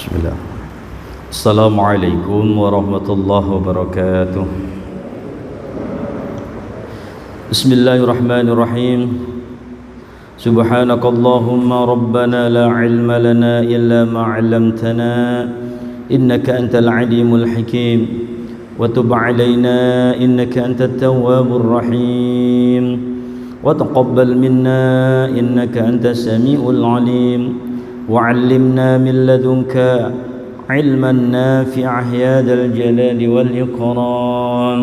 Bismillah. Assalamualaikum warahmatullahi wabarakatuh. Bismillahirrahmanirrahim. Subhanakallahumma rabbana la ilma lana illa ma 'allamtana innaka antal alimul hakim wa tub 'alaina innaka antat tawwabur rahim wa taqabbal minna innaka antas samiul alim wa 'allimna min ladunka 'ilman nafi'an ya dzal jalali wal ikram.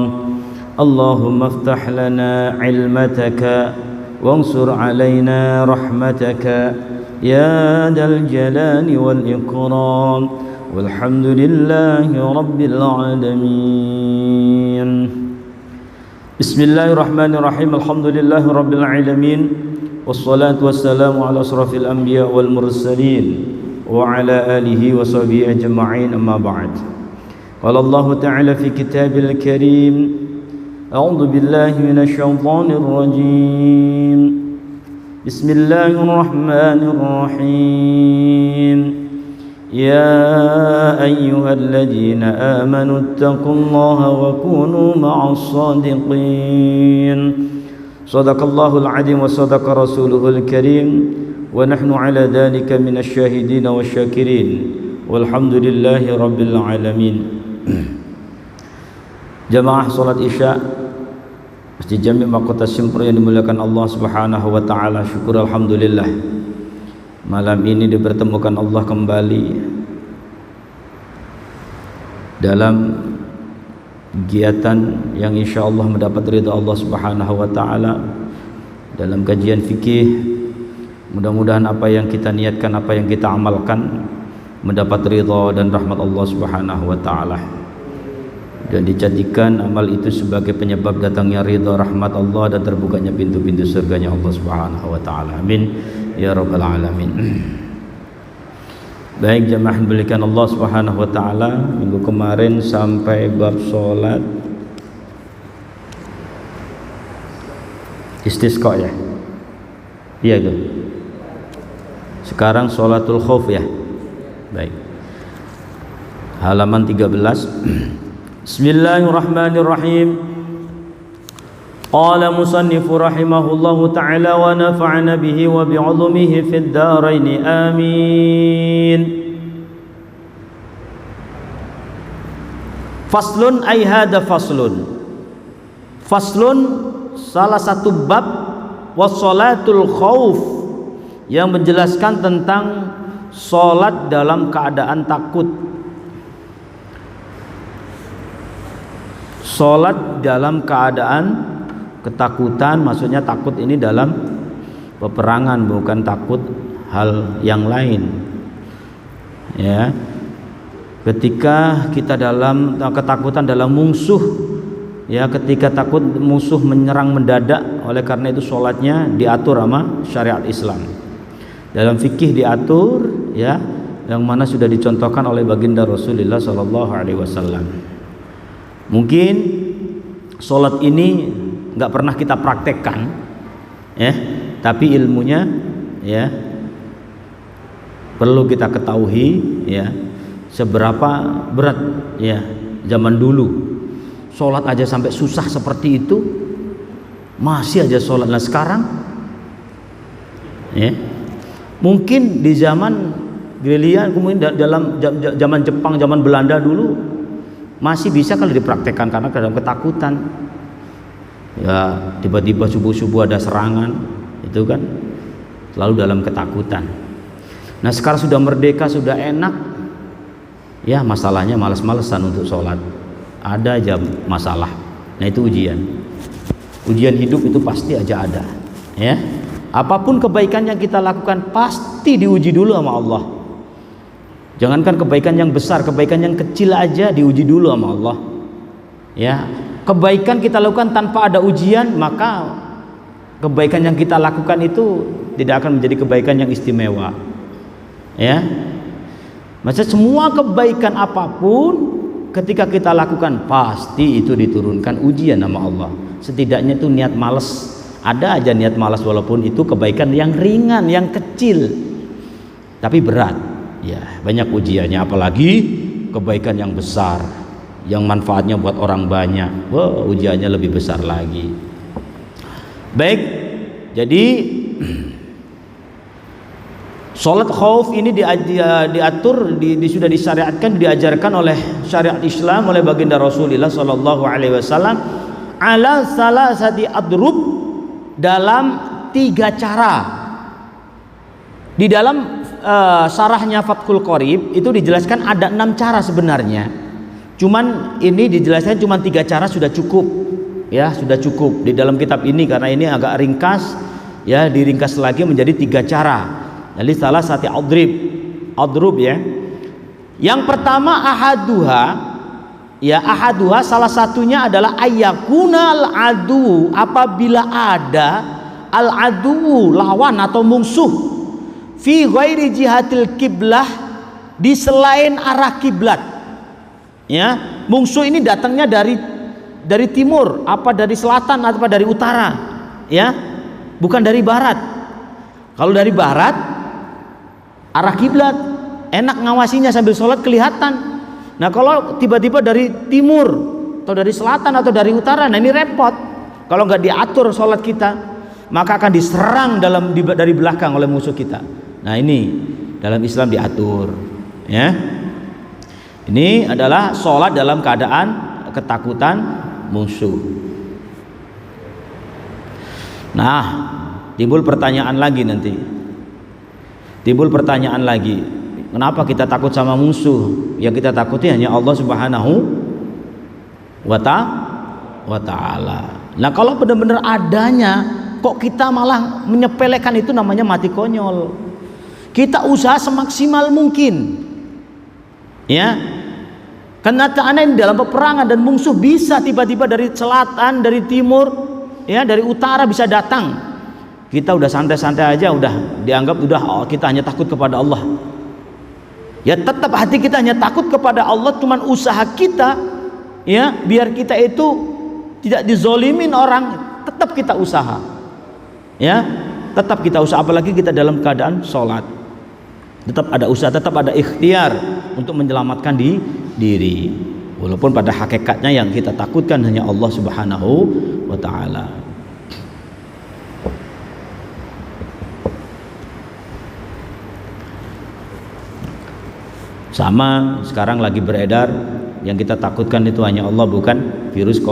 Allahumma iftah lana 'ilmataka wansur 'alaina rahmataka ya dzal jalali wal ikram. Walhamdulillahi rabbil alamin. Bismillahirrahmanirrahim. Alhamdulillahi rabbil alamin. Wassalatu wassalamu ala asrafil anbiya wal mursalin wa ala alihi wa sahbihi ajma'in, amma ba'd. Qala Allah ta'ala fi kitabil karim, a'udzu billahi minasy syaithanir rajim. Bismillahirrahmanirrahim. Ya ayyuhalladzina amanu taqullaha wa kunu ma'as shadiqin. Shadaqallahul azim wa sadaqa rasuluhul karim wa nahnu ala dzalika minasy syahidin wasyakirin walhamdulillahi rabbil alamin. Jamaah salat Isya Masjid Jami' Mahkota Simpur yang dimuliakan Allah Subhanahu wa taala, syukur alhamdulillah. Malam ini dipertemukan Allah kembali dalam kegiatan yang insyaallah mendapat ridha Allah Subhanahu wa taala, dalam kajian fikih. Mudah-mudahan apa yang kita niatkan, apa yang kita amalkan mendapat ridha dan rahmat Allah Subhanahu wa taala, dan dijadikan amal itu sebagai penyebab datangnya ridha rahmat Allah dan terbukanya pintu-pintu surganya Allah Subhanahu wa taala. Amin ya rabbal alamin. Baik jemaah dimuliakan Allah Subhanahu wa taala, minggu kemarin sampai bab salat istisqa ya. Iya itu. Sekarang salatul khauf ya. Baik. Halaman 13. Bismillahirrahmanirrahim. Qala musannifu rahimahullahu ta'ala wa nafa'ana bihi wa bi'ulumihi fid dharain amin. Faslun ay hada faslun. Faslun salah satu bab wassalatul khauf yang menjelaskan tentang salat dalam keadaan takut. Salat dalam keadaan ketakutan, maksudnya takut ini dalam peperangan, bukan takut hal yang lain ya. Ketika kita dalam ketakutan dalam musuh ya, ketika takut musuh menyerang mendadak, oleh karena itu sholatnya diatur sama syariat Islam. Dalam fikih diatur ya, yang mana sudah dicontohkan oleh baginda Rasulullah sallallahu alaihi wasallam. Mungkin sholat ini nggak pernah kita praktekkan ya, tapi ilmunya ya perlu kita ketahui ya, seberapa berat ya. Zaman dulu sholat aja sampai susah seperti itu, masih aja sholat. Nah sekarang ya, mungkin di zaman gerilya, kemudian dalam zaman Jepang, zaman Belanda dulu masih bisa kalau dipraktekkan karena dalam ketakutan ya, tiba-tiba subuh-subuh ada serangan, itu kan selalu dalam ketakutan. Nah sekarang sudah merdeka, sudah enak ya, masalahnya malas-malesan untuk sholat, ada aja masalah. Nah itu ujian hidup, itu pasti aja ada ya. Apapun kebaikan yang kita lakukan pasti diuji dulu sama Allah. Jangankan kebaikan yang besar, kebaikan yang kecil aja diuji dulu sama Allah ya. Kebaikan kita lakukan tanpa ada ujian, maka kebaikan yang kita lakukan itu tidak akan menjadi kebaikan yang istimewa ya. Maksudnya semua kebaikan apapun ketika kita lakukan pasti itu diturunkan ujian sama Allah. Setidaknya itu niat malas, ada aja niat malas, walaupun itu kebaikan yang ringan, yang kecil tapi berat Ya, banyak ujiannya, apalagi kebaikan yang besar yang manfaatnya buat orang banyak. Wah, ujiannya lebih besar lagi. Baik, jadi sholat khauf ini diatur, sudah disyariatkan, diajarkan oleh syariat Islam oleh baginda Rasulullah Sallallahu Alaihi Wasallam ala salasati adrub, dalam 3 cara. Di dalam syarahnya Fathul Qorib itu dijelaskan ada 6 cara sebenarnya. Cuman ini dijelaskan cuma 3 cara sudah cukup. Ya, sudah cukup di dalam kitab ini karena ini agak ringkas. Ya, diringkas lagi menjadi 3 cara. Jadi salah satu adrub ya. Yang pertama ahaduha salah satunya adalah ayyakunal adu, apabila ada al adu lawan atau musuh fi ghairi jihatil kiblah, di selain arah kiblat. Ya, musuh ini datangnya dari timur, apa dari selatan, apa dari utara, ya, bukan dari barat. Kalau dari barat arah kiblat, enak ngawasinya sambil sholat kelihatan. Nah, kalau tiba-tiba dari timur atau dari selatan atau dari utara, nah ini repot. Kalau nggak diatur sholat kita, maka akan diserang dari belakang oleh musuh kita. Nah, ini dalam Islam diatur, ya. Ini adalah sholat dalam keadaan ketakutan musuh. Nah, timbul pertanyaan lagi nanti. Kenapa kita takut sama musuh? Yang kita takuti hanya Allah Subhanahu wa ta'ala. Nah, kalau benar-benar adanya, kok kita malah menyepelekan? Itu namanya mati konyol. Kita usaha semaksimal mungkin, ya. Kenyataannya dalam peperangan dan musuh bisa tiba-tiba dari selatan, dari timur, ya, dari utara bisa datang. Kita udah santai-santai aja, udah dianggap kita hanya takut kepada Allah. Ya, tetap hati kita hanya takut kepada Allah, cuman usaha kita, ya, biar kita itu tidak dizolimin orang, tetap kita usaha, ya, tetap kita usaha. Apalagi kita dalam keadaan sholat, tetap ada usaha, tetap ada ikhtiar untuk menyelamatkan diri, walaupun pada hakikatnya yang kita takutkan hanya Allah Subhanahu wa ta'ala. Sama sekarang lagi beredar, yang kita takutkan itu hanya Allah, bukan virus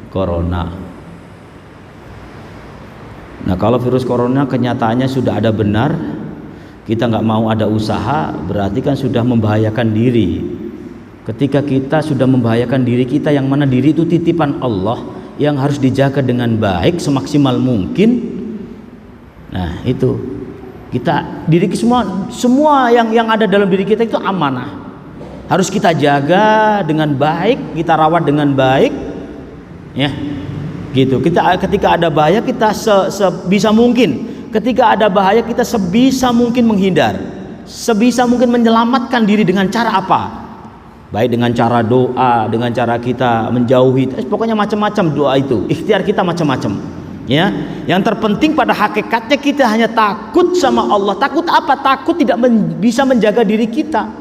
corona. Nah, kalau virus corona kenyataannya sudah ada benar, kita nggak mau ada usaha, berarti kan sudah membahayakan diri. Ketika kita sudah membahayakan diri kita, yang mana diri itu titipan Allah yang harus dijaga dengan baik semaksimal mungkin. Nah, itu kita diri semua yang ada dalam diri kita itu amanah, harus kita jaga dengan baik, kita rawat dengan baik, ya, gitu. Ketika ada bahaya kita sebisa mungkin, ketika ada bahaya kita sebisa mungkin menghindar, sebisa mungkin menyelamatkan diri dengan cara apa? Baik dengan cara doa, dengan cara kita menjauhi, pokoknya macam-macam doa itu, ikhtiar kita macam-macam. Ya, yang terpenting pada hakikatnya kita hanya takut sama Allah. Takut apa? Takut tidak bisa menjaga diri kita.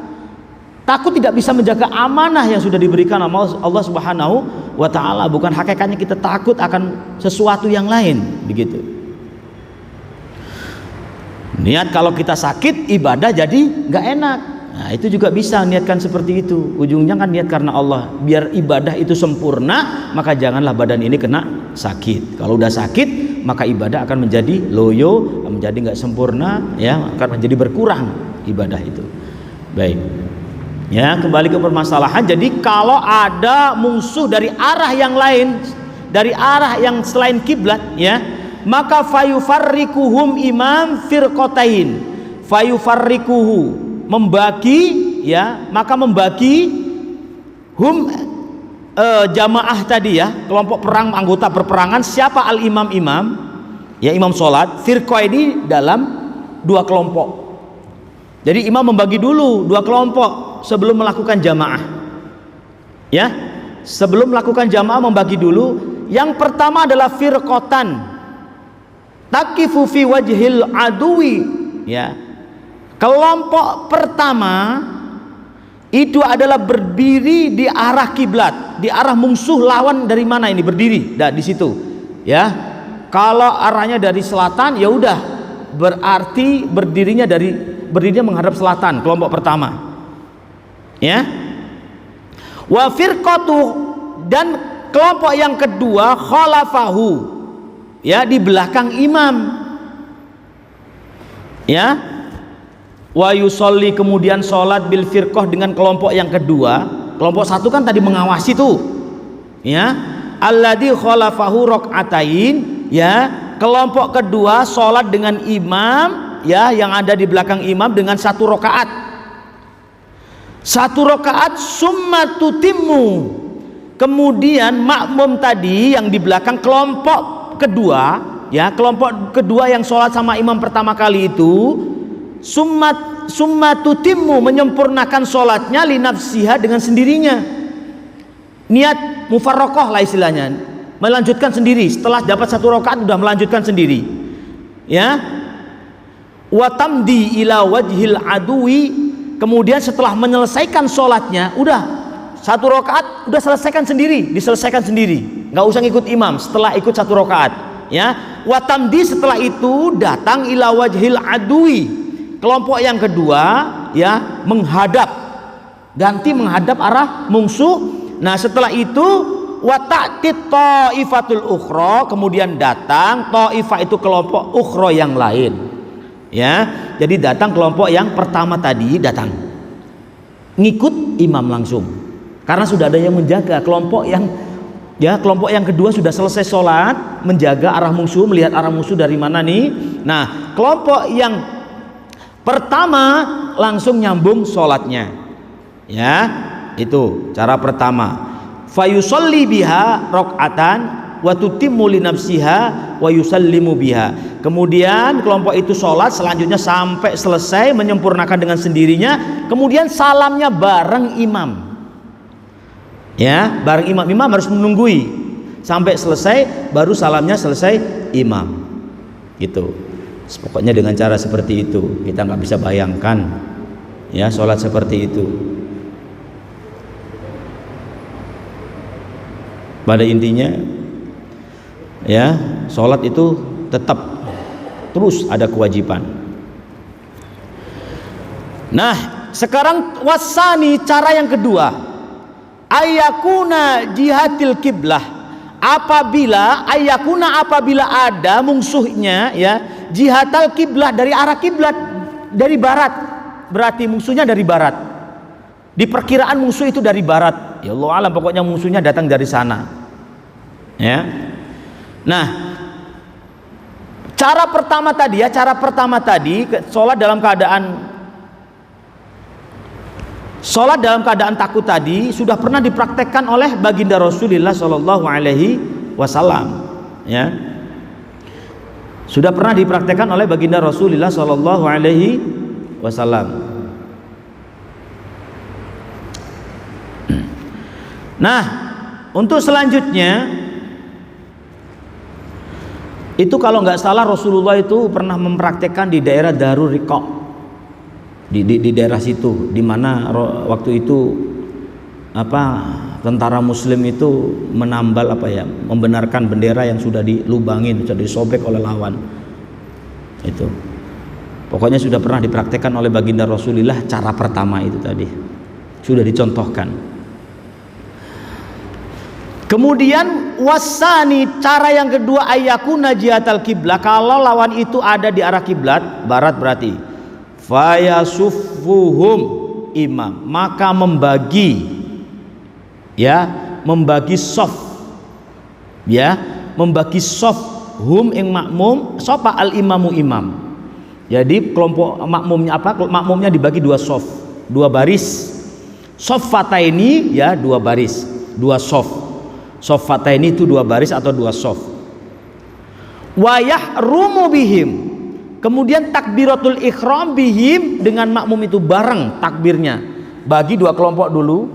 Takut tidak bisa menjaga amanah yang sudah diberikan Allah Subhanahu wa ta'ala. Bukan hakikatnya kita takut akan sesuatu yang lain, begitu. Niat kalau kita sakit, ibadah jadi nggak enak. Nah, itu juga bisa niatkan seperti itu. Ujungnya kan niat karena Allah. Biar ibadah itu sempurna, maka janganlah badan ini kena sakit. Kalau udah sakit, maka ibadah akan menjadi loyo, menjadi nggak sempurna, ya, akan menjadi berkurang ibadah itu. Baik. Ya, kembali ke permasalahan. Jadi kalau ada musuh dari arah yang lain, dari arah yang selain kiblat, ya, maka fayufarrikuhum imam firqatain. Fayufarrikuhu, membagi, ya, maka membagi jamaah tadi, ya, kelompok perang, anggota perperangan. Siapa al-imam? Ya, imam sholat. Firqah ini dalam 2 kelompok. Jadi imam membagi dulu 2 kelompok sebelum melakukan jamaah, ya, sebelum melakukan jamaah membagi dulu. Yang pertama adalah firqatan taqifu fi wajhil adui, ya, Kelompok pertama itu adalah berdiri di arah kiblat, di arah musuh lawan dari mana ini berdiri, di situ. Ya, kalau arahnya dari selatan, ya udah, berarti berdirinya menghadap selatan. Kelompok pertama. Ya. Wa firqatu, dan kelompok yang kedua khalafahu, ya, di belakang imam. Ya. Wa yusolli, kemudian sholat bil firqah, dengan kelompok yang kedua. Kelompok satu kan tadi mengawasi tuh, ya, alladzi khalafahu raqatain, ya, kelompok kedua sholat dengan imam, ya, yang ada di belakang imam dengan 1 rakaat. 1 rakaat summa tutimmu, kemudian makmum tadi yang di belakang kelompok kedua, ya, kelompok kedua yang sholat sama imam pertama kali itu, summa tutimmu, menyempurnakan sholatnya linafsiha, dengan sendirinya, niat mufarrokoh lah istilahnya, melanjutkan sendiri. Setelah dapat 1 rakaat sudah melanjutkan sendiri, ya. Watamdi ila wajhil adui, kemudian setelah menyelesaikan sholatnya, udah 1 rakaat udah selesaikan sendiri, diselesaikan sendiri, nggak usah ngikut imam. Setelah ikut 1 rakaat, ya, watamdi, setelah itu datang ila wajhil adui, kelompok yang kedua, ya, menghadap, ganti menghadap arah musuh. Nah, setelah itu wata'tit ta'ifatul ukhra, kemudian datang ta'ifah, itu kelompok ukhra yang lain. Ya, jadi datang kelompok yang pertama tadi, datang ngikut imam langsung, karena sudah ada yang menjaga. Kelompok yang kedua sudah selesai sholat, menjaga arah musuh, melihat arah musuh dari mana nih. Nah, kelompok yang pertama langsung nyambung sholatnya, ya, itu cara pertama. Fayusolli biha rok'atan wa tutimmu li nafsiha wa yusallimu biha. Kemudian kelompok itu sholat selanjutnya sampai selesai, menyempurnakan dengan sendirinya, kemudian salamnya bareng imam, ya, bareng imam. Imam harus menunggui sampai selesai, baru salamnya selesai imam, gitu. Pokoknya dengan cara seperti itu, kita nggak bisa bayangkan, ya, sholat seperti itu. Pada intinya, ya, sholat itu tetap terus ada kewajiban. Nah, sekarang wasani, cara yang kedua, ayakuna jihatil kiblah, apabila ada musuhnya, ya, jihatal kiblah, dari arah kiblat, dari barat, berarti musuhnya dari barat. Di perkiraan musuh itu dari barat, ya Allah alam, pokoknya musuhnya datang dari sana, ya. Nah, cara pertama tadi, sholat dalam keadaan takut tadi sudah pernah dipraktekkan oleh baginda Rasulullah Shallallahu Alaihi Wasallam, ya, sudah pernah dipraktekkan oleh baginda Rasulullah Shallallahu Alaihi Wasallam. Nah, untuk selanjutnya, itu kalau nggak salah Rasulullah itu pernah mempraktekkan di daerah Darur Riqa, di daerah situ, di mana waktu itu tentara Muslim itu menambal membenarkan bendera yang sudah dilubangin, sudah disobek oleh lawan. Itu pokoknya sudah pernah dipraktekkan oleh baginda Rasulullah. Cara pertama itu tadi sudah dicontohkan. Kemudian wasani, cara yang kedua, ayakuna jihatal kiblat, kalau lawan itu ada di arah kiblat barat, berarti fayasuffuhum imam, maka membagi sof, ya, membagi sof hum ing makmum, sofa al imamu imam. Jadi kelompok makmumnya dibagi 2 sof, 2 baris, soffataini, ya, 2 baris, 2 sof. Soffataini itu 2 baris atau 2 sof. Wa yahrumu bihim, kemudian takbiratul ikhram bihim, dengan makmum itu bareng takbirnya. Bagi 2 kelompok dulu,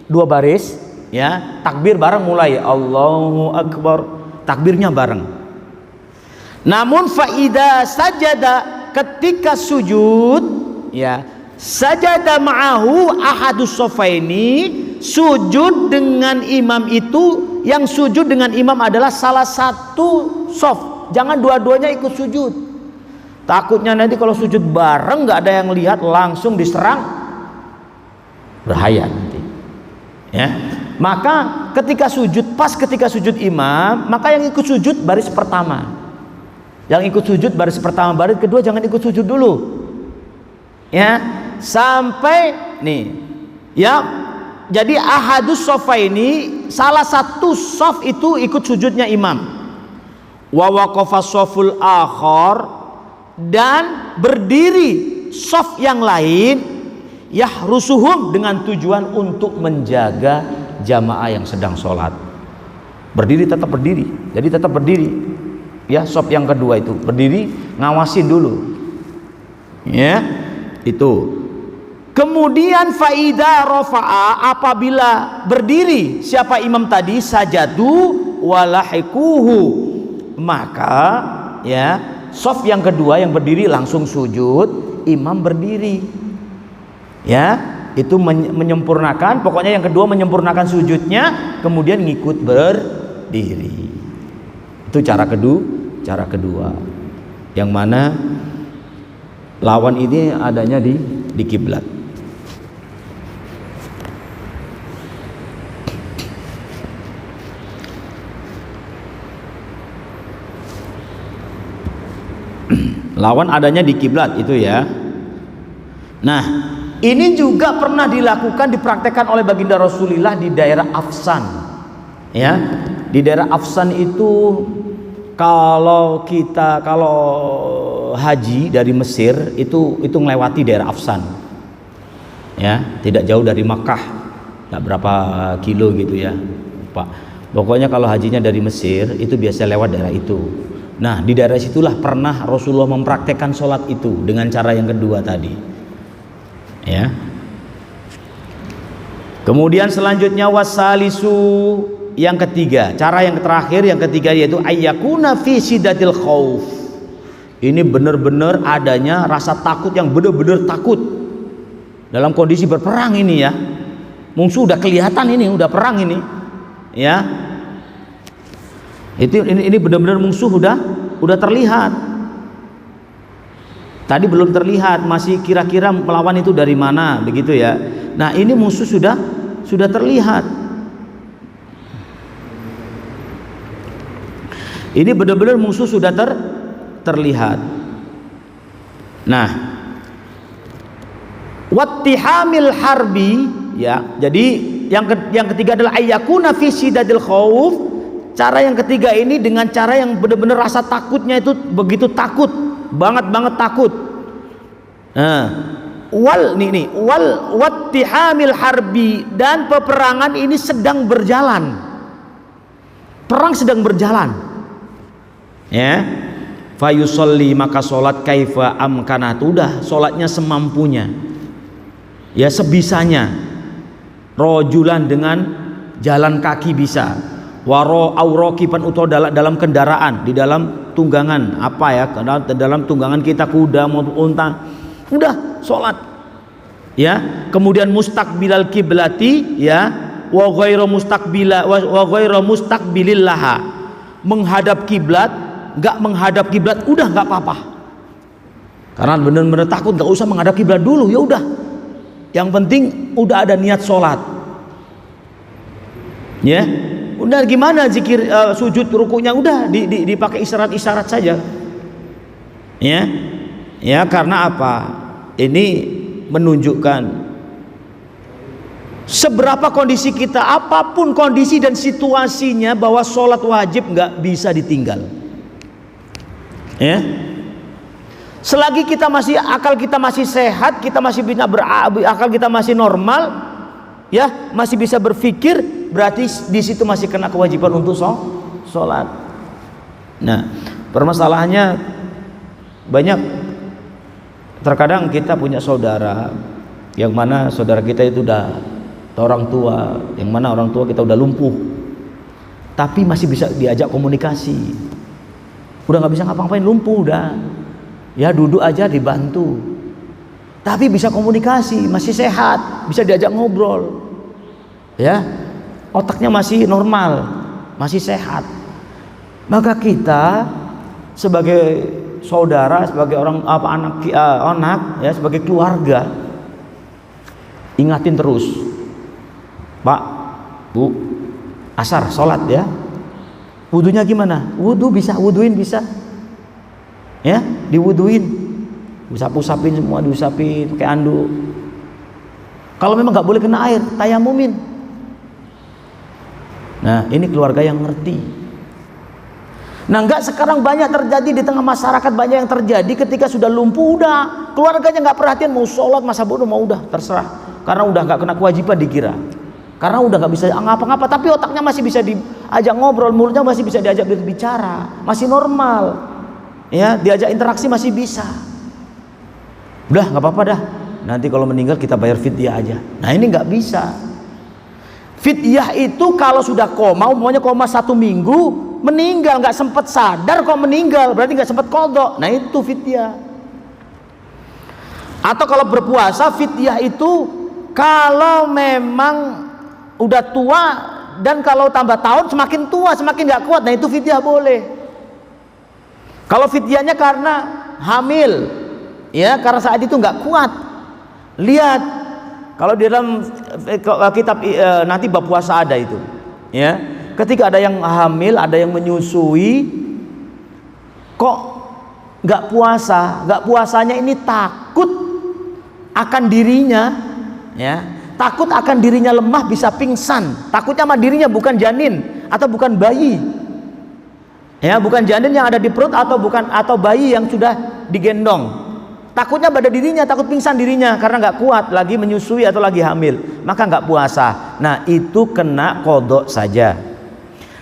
2 baris, ya, takbir bareng, mulai Allahu Akbar, takbirnya bareng. Namun faida sajada, ketika sujud, ya, sajada ma'ahu ahadus sofaini, sujud dengan imam itu, yang sujud dengan imam adalah salah satu sof, jangan dua-duanya ikut sujud. Takutnya nanti kalau sujud bareng nggak ada yang lihat, langsung diserang, bahaya nanti. Ya, maka ketika sujud, pas ketika sujud imam, maka yang ikut sujud baris pertama. Yang ikut sujud baris pertama, baris kedua jangan ikut sujud dulu. Ya, sampai nih, ya. Jadi ahadus sofa ini salah satu sof itu ikut sujudnya imam. Wa waqafa soful akhar, dan berdiri sof yang lain, yahrusuhum, dengan tujuan untuk menjaga jamaah yang sedang sholat. Berdiri, tetap berdiri, jadi tetap berdiri. Ya, sof yang kedua itu berdiri, ngawasin dulu. Ya, itu. Kemudian faida rofa'a, apabila berdiri siapa imam tadi, sajadu walahikuhu, maka ya sof yang kedua yang berdiri langsung sujud, imam berdiri. Ya, itu menyempurnakan, pokoknya yang kedua menyempurnakan sujudnya, kemudian ngikut berdiri. Itu cara kedua. Yang mana lawan ini adanya di kiblat. Lawan adanya di kiblat itu ya. Nah, ini juga pernah dilakukan, dipraktekkan oleh baginda Rasulullah di daerah Afsan. Ya, di daerah Afsan itu kalau haji dari Mesir itu melewati daerah Afsan. Ya, tidak jauh dari Makkah, nggak berapa kilo gitu ya, Pak. Pokoknya kalau hajinya dari Mesir itu biasa lewat daerah itu. Nah, di daerah situlah pernah Rasulullah mempraktekkan sholat itu dengan cara yang kedua tadi. Ya. Kemudian selanjutnya wasalisu, yang ketiga, cara yang terakhir, yang ketiga, yaitu ayyakuna fi sidatil khauf. Ini benar-benar adanya rasa takut, yang benar-benar takut dalam kondisi berperang ini ya. Musuh udah kelihatan ini, udah perang ini. Ya. Ini benar-benar musuh udah terlihat. Tadi belum terlihat, masih kira-kira melawan itu dari mana, begitu ya. Nah, ini musuh sudah terlihat. Ini benar-benar musuh sudah terlihat. Nah, wattihamil harbi, ya. Jadi yang ketiga adalah ayyakuna fi sidadil khauf. Cara yang ketiga ini dengan cara yang benar-benar rasa takutnya itu begitu takut, banget takut. Nah, wal wattihamil harbi, dan peperangan ini sedang berjalan. Perang sedang berjalan. Ya. Fayusolli, maka sholat kaifa amkanat, udah sholatnya semampunya. Ya, sebisanya. Rojulan dengan jalan kaki bisa. Waro aurokipan, utau dalam kendaraan, di dalam tunggangan apa ya, dalam tunggangan kita, kuda maupun unta, udah sholat. Ya, kemudian mustaqbilal kiblati, ya, wa ghairu mustaqbilillaha, menghadap kiblat, nggak menghadap kiblat, udah nggak apa-apa. Karena benar-benar takut, nggak usah menghadap kiblat dulu, ya udah. Yang penting udah ada niat sholat. Ya. Udah gimana zikir sujud rukunya, udah dipakai isyarat-isyarat saja. Ya. Ya, karena apa? Ini menunjukkan seberapa kondisi kita, apapun kondisi dan situasinya, bahwa sholat wajib nggak bisa ditinggal. Ya. Selagi kita masih, akal kita masih sehat, kita masih bisa akal kita masih normal, ya, masih bisa berpikir, berarti di situ masih kena kewajiban untuk sholat. Nah, permasalahannya banyak. Terkadang kita punya saudara, yang mana saudara kita itu udah orang tua, yang mana orang tua kita udah lumpuh, tapi masih bisa diajak komunikasi. Udah nggak bisa ngapa-ngapain, lumpuh udah. Ya, duduk aja dibantu. tapi bisa komunikasi, masih sehat, bisa diajak ngobrol, ya, otaknya masih normal, masih sehat. Maka kita sebagai saudara, sebagai orang anak, ya, sebagai keluarga, ingatin terus, Pak, Bu, asar, sholat ya. Wudunya gimana? Wudu bisa, wuduin bisa, ya, diwuduin. Usap-usapin semua, diusapin pakai anduk. Kalau memang nggak boleh kena air, tayamumin. Nah, ini keluarga yang ngerti. Nah, nggak sekarang banyak terjadi di tengah masyarakat, banyak yang terjadi ketika sudah lumpuh, udah keluarganya nggak perhatian, mau sholat masa bodoh mau, udah terserah, karena udah nggak kena kewajiban dikira, karena udah nggak bisa ngapa-ngapa, tapi otaknya masih bisa diajak ngobrol, mulutnya masih bisa diajak berbicara, masih normal, ya, diajak interaksi masih bisa. Udah nggak apa-apa dah, nanti kalau meninggal kita bayar fidyah aja. Nah, ini nggak bisa. Fidyah itu kalau sudah koma, umumnya koma 1 minggu, meninggal, nggak sempat sadar kok meninggal, berarti nggak sempat qadha. Nah, itu fidyah. Atau kalau berpuasa, fidyah itu kalau memang udah tua dan kalau tambah tahun semakin tua semakin nggak kuat, nah itu fidyah boleh. Kalau fidyahnya karena hamil, ya, karena saat itu nggak kuat. Lihat kalau di dalam kitab nanti bab puasa ada itu, ya, ketika ada yang hamil, ada yang menyusui, kok nggak puasa, nggak puasanya ini takut akan dirinya, ya, takut akan dirinya lemah, bisa pingsan, takutnya sama dirinya, bukan janin atau bukan bayi, ya, bukan janin yang ada di perut atau bayi yang sudah digendong. Takutnya pada dirinya, takut pingsan dirinya karena nggak kuat lagi menyusui atau lagi hamil, maka nggak puasa. Nah, itu kena qadha saja.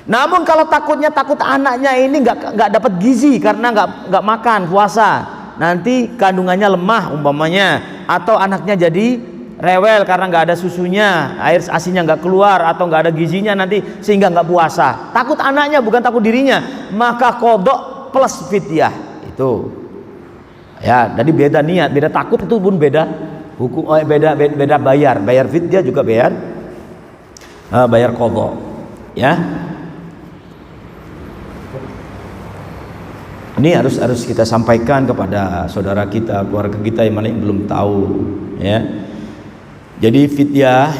Namun kalau takut anaknya ini nggak dapat gizi karena nggak makan puasa, nanti kandungannya lemah umpamanya, atau anaknya jadi rewel karena nggak ada susunya, air asinya nggak keluar atau nggak ada gizinya nanti sehingga nggak puasa. Takut anaknya bukan takut dirinya, maka qadha plus fidyah itu. Ya, jadi beda niat, beda takut itu pun beda hukum, beda bayar fidyah juga bayar qadha, ya. Ini harus kita sampaikan kepada saudara kita, keluarga kita yang mana yang belum tahu, ya. Jadi fidyah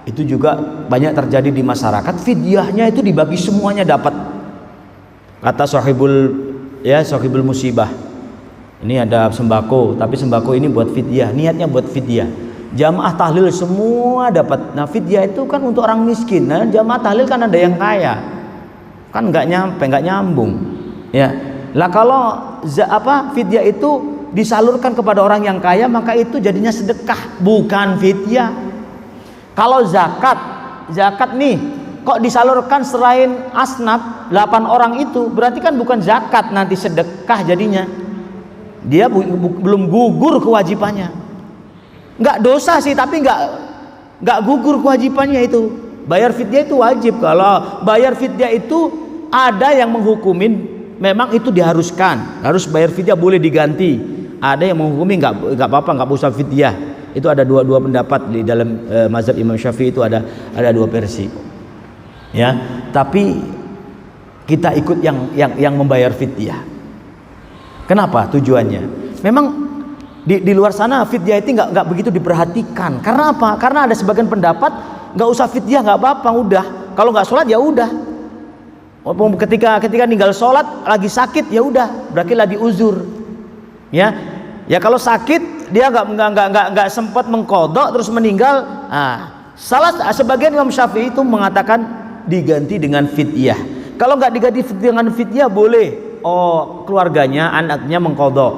itu juga banyak terjadi di masyarakat, fidyahnya itu dibagi semuanya dapat. Kata sahibul musibah. Ini ada sembako, tapi sembako ini buat fidyah, niatnya buat fidyah. Jamaah tahlil semua dapat. Nah, fidyah itu kan untuk orang miskin. Nah, jamaah tahlil kan ada yang kaya, kan nggak nyambung, ya. Lah kalau fidyah itu disalurkan kepada orang yang kaya, maka itu jadinya sedekah, bukan fidyah. Kalau zakat nih kok disalurkan selain asnaf 8 orang itu, berarti kan bukan zakat, nanti sedekah jadinya. Dia belum gugur kewajibannya. Nggak dosa sih, tapi nggak gugur kewajibannya itu. Bayar fidyah itu wajib. Kalau bayar fidyah itu ada yang menghukumin, memang itu diharuskan, harus bayar fidyah, boleh diganti. Ada yang menghukumi nggak apa-apa, nggak usah fidyah. Itu ada dua pendapat di dalam mazhab Imam Syafi'i, itu ada 2 versi. Ya, tapi kita ikut yang membayar fidyah. Kenapa? Tujuannya memang di luar sana fidyah itu nggak begitu diperhatikan. Karena apa? Karena ada sebagian pendapat nggak usah fidyah, nggak apa-apa, udah. Kalau nggak sholat ya udah. Ketika ninggal sholat lagi sakit ya udah, berarti lagi uzur. Ya kalau sakit dia nggak sempat mengqadha terus meninggal. Sebagian Imam Syafi'i itu mengatakan diganti dengan fidyah. Kalau nggak diganti dengan fidyah boleh. Keluarganya, anaknya mengqadha,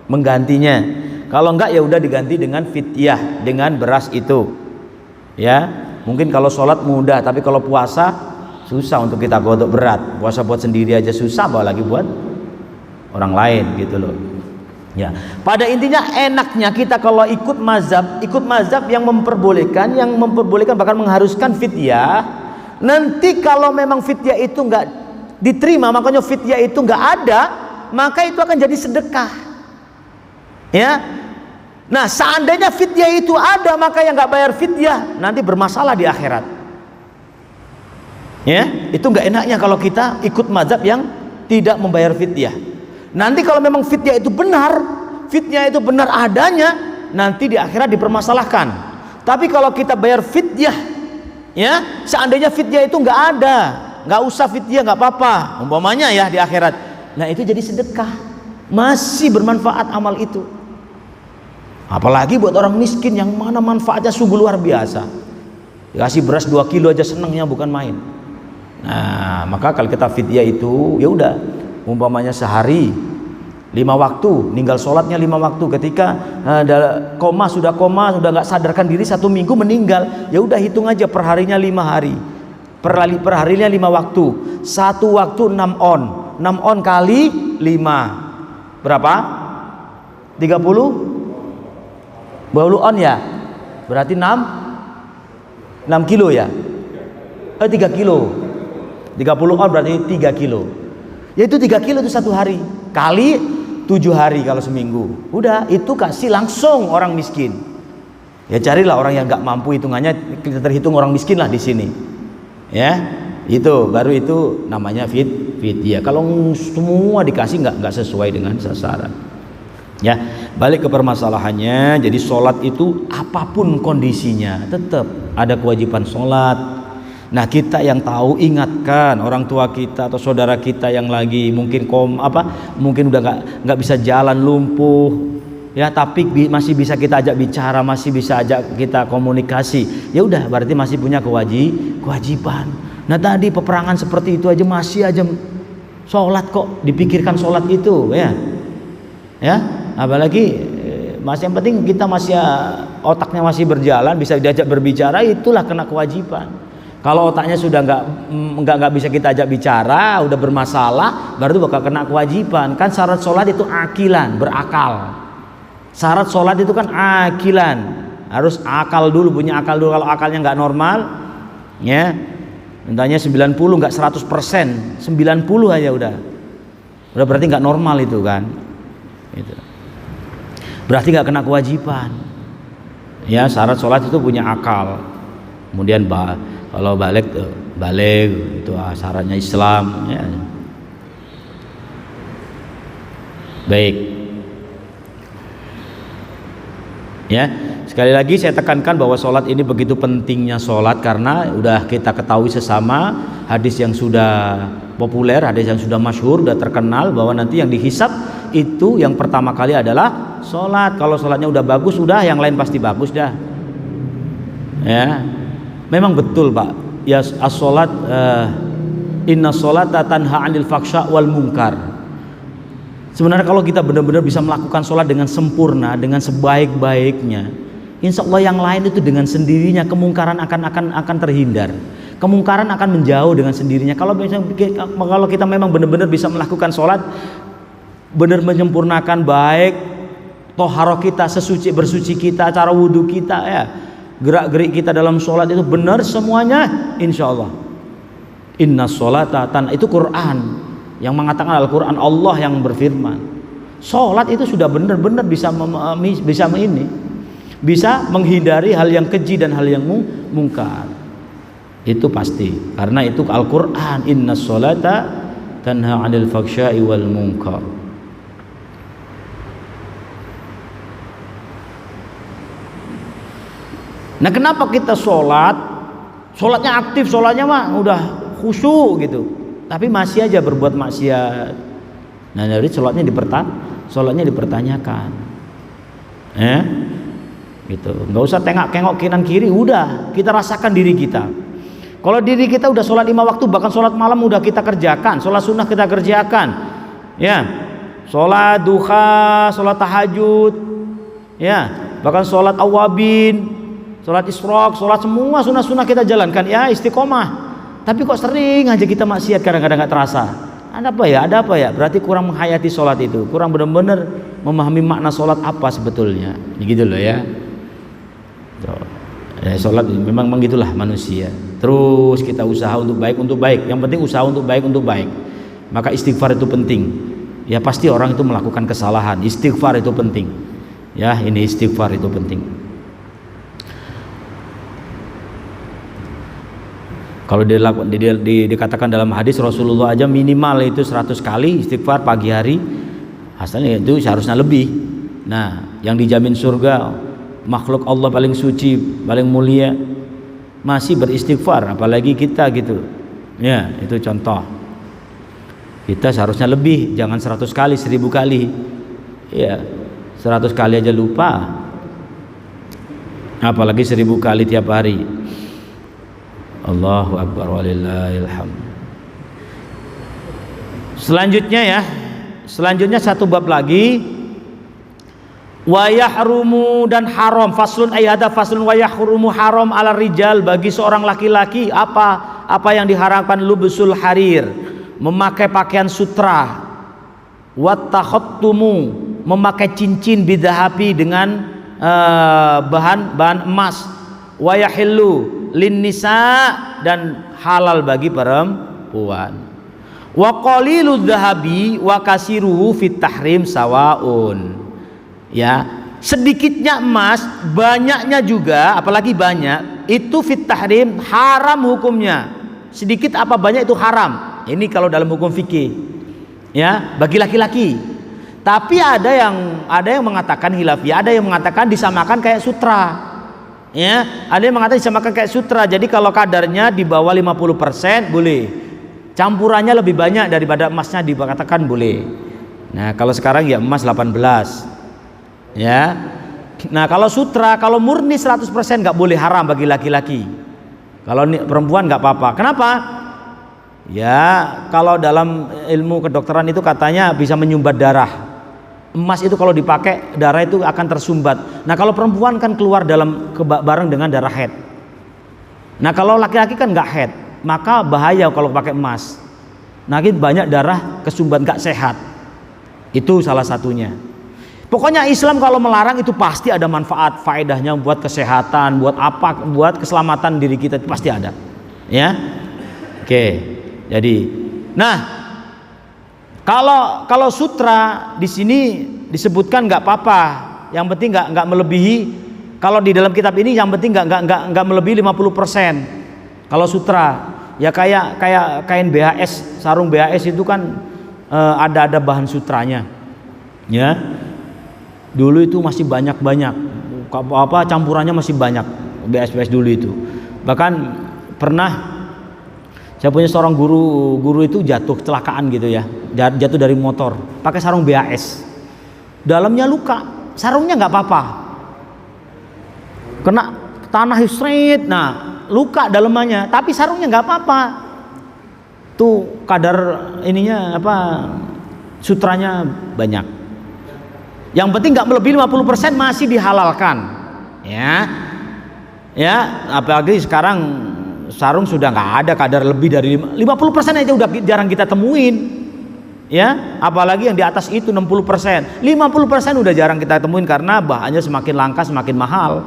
menggantinya. Kalau enggak ya udah diganti dengan fidyah, dengan beras itu. Ya, mungkin kalau sholat mudah, tapi kalau puasa susah untuk kita qadha, berat. Puasa buat sendiri aja susah, apalagi buat orang lain gitu loh. Ya, pada intinya enaknya kita kalau ikut mazhab yang memperbolehkan bahkan mengharuskan fidyah. Nanti kalau memang fidyah itu enggak diterima, makanya fidyah itu nggak ada, maka itu akan jadi sedekah, ya. Nah, seandainya fidyah itu ada, maka yang nggak bayar fidyah nanti bermasalah di akhirat. Ya, itu nggak enaknya kalau kita ikut mazhab yang tidak membayar fidyah. Nanti kalau memang fidyah itu benar adanya, nanti di akhirat dipermasalahkan. Tapi kalau kita bayar fidyah, ya, seandainya fidyah itu nggak ada, nggak usah fidyah, nggak apa-apa, umpamanya ya di akhirat. Nah, itu jadi sedekah, masih bermanfaat amal itu. Apalagi buat orang miskin yang mana manfaatnya sungguh luar biasa. Dikasih beras 2 kilo aja senengnya bukan main. Nah, maka kalau kita fidyah itu, ya udah, umpamanya sehari 5 waktu, tinggal sholatnya 5 waktu. Ketika sudah nggak sadarkan diri 1 minggu meninggal, ya udah hitung aja perharinya 5 hari, perharinya 5 waktu, 1 waktu 6 on kali 5 berapa? 30 on ya, berarti 6 kilo ya, 3 kilo. 30 on berarti 3 kilo. Yaitu 3 kilo itu 1 hari kali 7 hari kalau seminggu. Udah, itu kasih langsung orang miskin. Ya carilah orang yang nggak mampu, hitungannya kita terhitung orang miskin lah di sini. Ya, itu baru itu namanya fidyah. Kalau semua dikasih nggak sesuai dengan sasaran. Ya, balik ke permasalahannya. Jadi sholat itu apapun kondisinya tetap ada kewajiban sholat. Nah, kita yang tahu, ingatkan orang tua kita atau saudara kita yang lagi mungkin mungkin udah nggak bisa jalan, lumpuh, ya, tapi masih bisa kita ajak bicara, masih bisa ajak kita komunikasi. Ya udah, berarti masih punya kewajiban. Nah, tadi peperangan seperti itu aja masih aja sholat, kok dipikirkan sholat itu, ya, apalagi masih, yang penting kita masih otaknya masih berjalan, bisa diajak berbicara, itulah kena kewajiban. Kalau otaknya sudah nggak bisa kita ajak bicara, udah bermasalah, baru bakal kena kewajiban. Kan syarat sholat itu akilan, berakal. Syarat sholat itu kan akilan, harus akal dulu, punya akal dulu. Kalau akalnya nggak normal, ya, mintanya 90 nggak 100%, 90 aja udah berarti nggak normal itu kan. Gitu. Berarti nggak kena kewajiban. Ya, syarat sholat itu punya akal. Kemudian kalau balik itu syaratnya Islam, ya. Baik, ya, sekali lagi saya tekankan bahwa sholat ini begitu pentingnya sholat, karena udah kita ketahui sesama, hadis yang sudah populer, hadis yang sudah masyhur, sudah terkenal, bahwa nanti yang dihisab itu yang pertama kali adalah sholat. Kalau sholatnya udah bagus, udah yang lain pasti bagus dah. Ya, memang betul Pak. Ya, as-sholat inna sholata tanha 'anil faksha wal munkar. Sebenarnya kalau kita benar-benar bisa melakukan sholat dengan sempurna, dengan sebaik-baiknya, insya Allah yang lain itu dengan sendirinya kemungkaran akan terhindar. Kemungkaran akan menjauh dengan sendirinya. Kalau kita memang benar-benar bisa melakukan sholat, benar menyempurnakan baik toharoh kita, bersuci kita, cara wudhu kita, ya, gerak-gerik kita dalam sholat itu benar semuanya, insya Allah. Inna sholata itu Quran yang mengatakan, Al-Quran, Allah yang berfirman. Sholat itu sudah benar-benar bisa menghindari hal yang keji dan hal yang mungkar. Itu pasti, karena itu Al-Quran, inna sholata tanha 'anil faksha'i wal munkar. Nah, kenapa kita sholatnya aktif, sholatnya mah udah khusyuk gitu, tapi masih aja berbuat maksiat. Nah, dari sholatnya dipertanyakan, gitu. Nggak usah tengok kanan kiri, udah kita rasakan diri kita. Kalau diri kita udah sholat 5 waktu, bahkan sholat malam udah kita kerjakan, sholat sunnah kita kerjakan, ya, sholat duha, sholat tahajud, ya, bahkan sholat awabin, sholat isyraq, sholat semua sunnah-sunnah kita jalankan, ya, istiqomah. Tapi kok sering aja kita maksiat, kadang-kadang nggak terasa. Ada apa ya? Berarti kurang menghayati sholat itu, kurang benar-benar memahami makna sholat apa sebetulnya. Gitu loh ya. Sholat memang begitulah manusia. Terus kita usaha untuk baik. Yang penting usaha untuk baik. Maka istighfar itu penting. Ya, pasti orang itu melakukan kesalahan. Istighfar itu penting. Ya, ini istighfar itu penting. Kalau dikatakan dalam hadis Rasulullah aja minimal itu 100 kali istighfar pagi hari, asalnya itu seharusnya lebih. Nah, yang dijamin surga, makhluk Allah paling suci, paling mulia masih beristighfar, apalagi kita gitu. Ya, itu contoh. Kita seharusnya lebih, jangan 100 kali, 1000 kali. Ya, 100 kali aja lupa, apalagi 1000 kali tiap hari. Allahu Akbar walillahil hamd. Selanjutnya satu bab lagi, wa yahrumu, dan haram, faslun ayada faslun, wa yahrumu, haram ala rijal, bagi seorang laki-laki apa yang diharamkan, lubusul harir, memakai pakaian sutra, wa takhattumu, memakai cincin bidahabi, dengan bahan emas, wa yahillu lin nisa, dan halal bagi perempuan, wa qalilu dhahabi wa kasiruhu fit tahrim sawaun. Ya, sedikitnya emas, banyaknya juga, apalagi banyak, itu fit tahrim, haram hukumnya. Sedikit apa banyak itu haram. Ini kalau dalam hukum fikih, ya, bagi laki-laki. Tapi ada yang mengatakan hilafiyah, ada yang mengatakan disamakan kayak sutra. Ya, ada yang mengatakan disamakan kayak sutra. Jadi kalau kadarnya di bawah 50% boleh. Campurannya lebih banyak daripada emasnya dikatakan boleh. Nah, kalau sekarang ya emas 18. Ya. Nah, kalau sutra, kalau murni 100% nggak boleh, haram bagi laki-laki. Kalau perempuan nggak apa-apa. Kenapa? Ya, kalau dalam ilmu kedokteran itu katanya bisa menyumbat darah. Emas itu kalau dipakai, darah itu akan tersumbat. Nah, kalau perempuan kan keluar bareng dengan darah haid. Nah, kalau laki-laki kan nggak haid, maka bahaya kalau pakai emas. Nah, banyak darah kesumbat, nggak sehat. Itu salah satunya. Pokoknya Islam kalau melarang itu pasti ada manfaat, faedahnya buat kesehatan, buat apa, buat keselamatan diri kita, itu pasti ada. Ya, oke. Jadi, nah, kalau sutra di sini disebutkan nggak apa-apa, yang penting nggak melebihi. Kalau di dalam kitab ini yang penting nggak melebihi 50%. Kalau sutra, ya kayak kain BHS, sarung BHS itu kan ada bahan sutranya, ya. Dulu itu masih banyak campurannya masih banyak BHS dulu itu. Bahkan pernah saya punya seorang guru itu jatuh kecelakaan gitu ya, jatuh dari motor pakai sarung BHS, dalamnya luka, sarungnya nggak apa-apa, kena tanah straight, nah luka dalamnya, tapi sarungnya nggak apa-apa. Tuh kadar ininya sutranya banyak. Yang penting nggak melebihi 50% masih dihalalkan, ya, apalagi sekarang sarung sudah nggak ada kadar lebih dari 50% aja udah jarang kita temuin, ya, apalagi yang di atas itu 60%, 50% udah jarang kita temuin karena bahannya semakin langka, semakin mahal.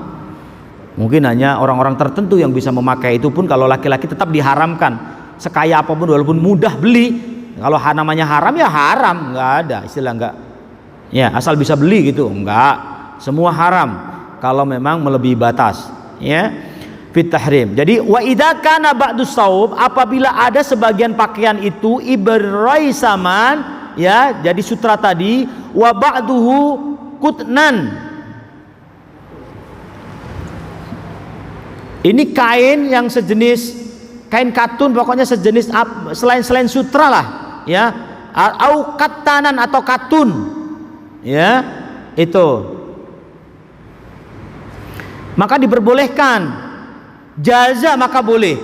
Mungkin hanya orang-orang tertentu yang bisa memakai, itu pun kalau laki-laki tetap diharamkan. Sekaya apapun walaupun mudah beli, kalau namanya haram ya haram, nggak ada istilah nggak, ya asal bisa beli gitu, nggak, semua haram kalau memang melebihi batas, ya. Fit tahrim. Jadi wa idza kana ba'dus saub, apabila ada sebagian pakaian itu ibrai saman, ya, jadi sutra tadi, wa ba'duhu kutnan. Ini kain yang sejenis kain katun, pokoknya sejenis selain sutra lah, ya. Au katanan atau katun. Ya, itu. Maka diperbolehkan. Jaza maka boleh,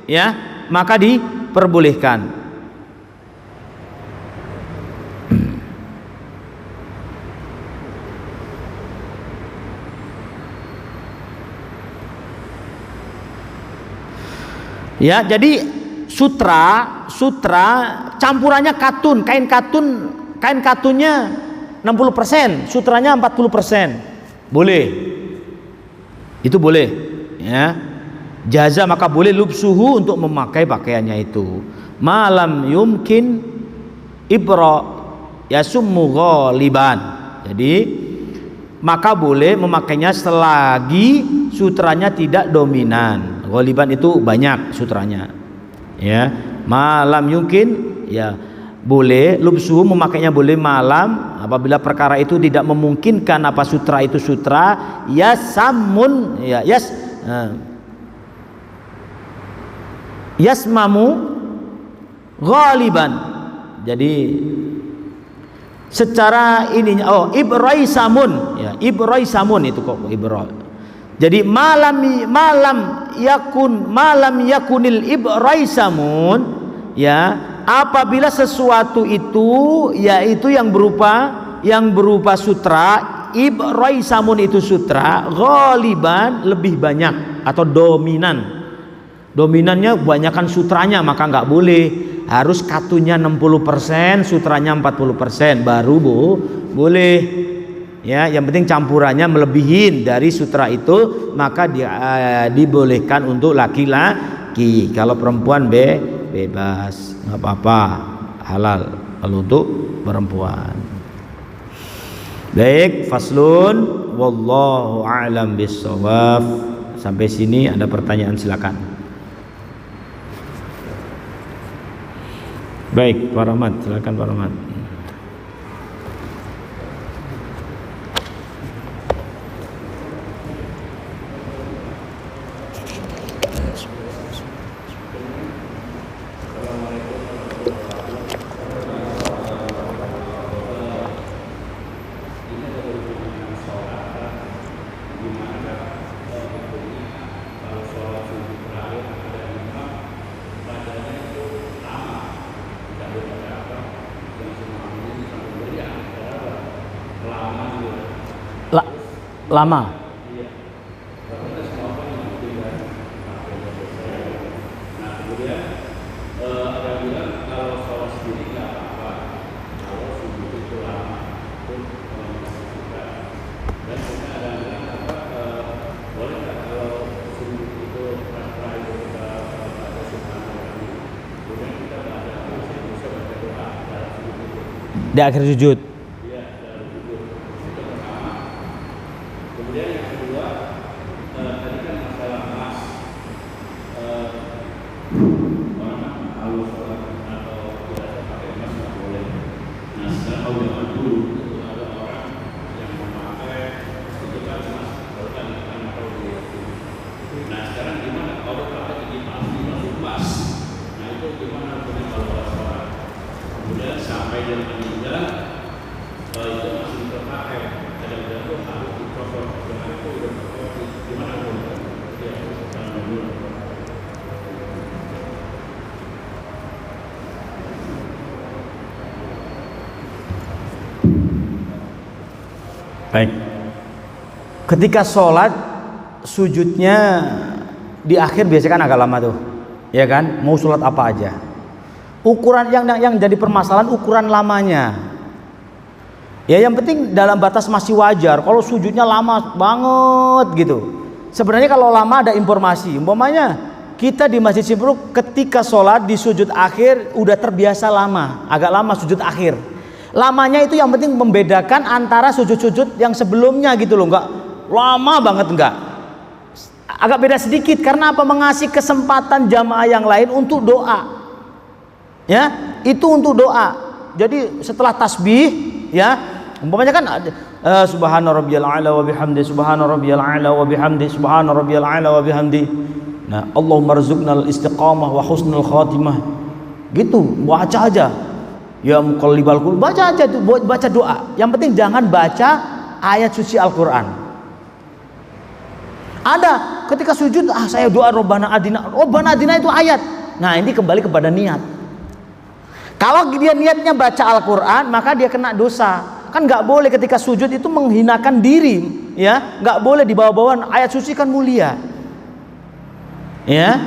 ya, maka diperbolehkan. Ya, jadi sutra campurannya katun, kain katunnya 60%, sutranya 40%, boleh, itu boleh, ya. Jaza maka boleh lubsuhu, untuk memakai pakaiannya itu. Malam yumkin ibra yasummu ghaliban. Jadi maka boleh memakainya selagi sutranya tidak dominan. Ghaliban itu banyak sutranya. Ya, malam yumkin ya boleh lubsu, memakainya boleh malam apabila perkara itu tidak memungkinkan apa sutra itu sutra yasamun ya yasmamu ghaliban. Jadi secara ininya ibraisamun ya, ibraisamun itu kok ibra. Jadi malam yakunil ibraisamun ya, apabila sesuatu itu yaitu yang berupa sutra, ibraisamun itu sutra, ghaliban lebih banyak atau dominan. Dominannya kebanyakan sutranya, maka nggak boleh, harus katunya 60%, sutranya 40% baru boleh. Ya, yang penting campurannya melebihin dari sutra itu, maka dibolehkan untuk laki-laki. Kalau perempuan bebas, nggak apa-apa, halal kalau untuk perempuan. Baik, faslun wallahu a'lam bissawab. Sampai sini ada pertanyaan, silakan. Baik, Pak Rahmat, silakan Pak Rahmat. Lama. Di akhir sujud. Baik. Ketika sholat sujudnya di akhir biasanya kan agak lama tuh, ya kan? Mau sholat apa aja. Ukuran yang jadi permasalahan ukuran lamanya. Ya yang penting dalam batas masih wajar. Kalau sujudnya lama banget gitu. Sebenarnya kalau lama ada informasi. Umpamanya kita di Masjid Simpruk ketika sholat di sujud akhir udah terbiasa lama, agak lama sujud akhir. Lamanya itu yang penting membedakan antara sujud-sujud yang sebelumnya gitu loh, enggak lama banget, enggak. Agak beda sedikit karena apa? Mengasih kesempatan jamaah yang lain untuk doa. Ya, itu untuk doa. Jadi setelah tasbih ya, umpamanya kan subhana rabbiyal a'la wa bihamdi, subhana rabbiyal a'la wa bihamdi, subhana rabbiyal a'la wa bihamdi. Nah, Allahumma rzuqnal istiqamah wa husnul khatimah. Gitu, baca aja. Ya muqallibal qulub, baca aja tuh, baca doa. Yang penting jangan baca ayat suci Al-Qur'an. Ada ketika sujud, saya doa Rabbana adina. Rabbana adina itu ayat. Nah, ini kembali kepada niat. Kalau dia niatnya baca Al-Qur'an, maka dia kena dosa. Kan nggak boleh ketika sujud itu menghinakan diri, ya. Nggak boleh dibawa-bawa, ayat suci kan mulia. Ya.